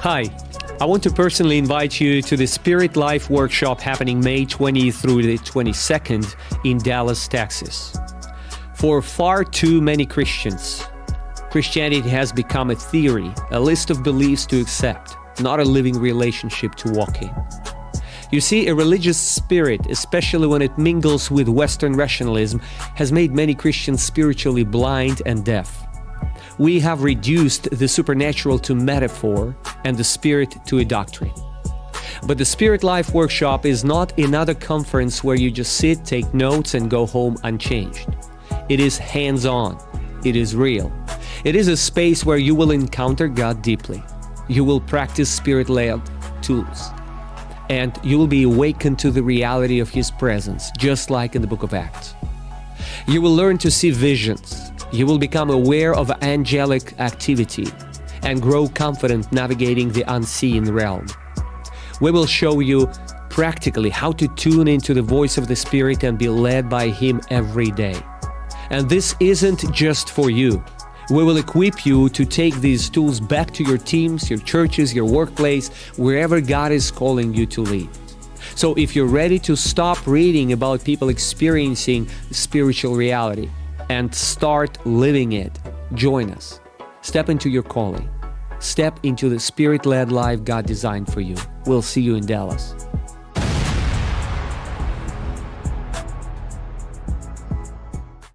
Hi, I want to personally invite you to the Spirit Life workshop happening May 20 through the 22nd in Dallas, Texas. For far too many Christians, Christianity has become a theory, a list of beliefs to accept, not a living relationship to walk in. You see, a religious spirit, especially when it mingles with Western rationalism, has made many Christians spiritually blind and deaf. We have reduced the supernatural to metaphor and the spirit to a doctrine. But the Spirit Life workshop is not another conference where you just sit, take notes, and go home unchanged. It is hands-on. It is real. It is a space where you will encounter God deeply. You will practice Spirit-led tools. And you will be awakened to the reality of His presence, just like in the book of Acts. You will learn to see visions. You will become aware of angelic activity and grow confident navigating the unseen realm. We will show you practically how to tune into the voice of the Spirit and be led by Him every day. And this isn't just for you. We will equip you to take these tools back to your teams, your churches, your workplace, wherever God is calling you to lead. So if you're ready to stop reading about people experiencing spiritual reality and start living it, join us. Step into your calling. Step into the Spirit-led life God designed for you. We'll see you in Dallas.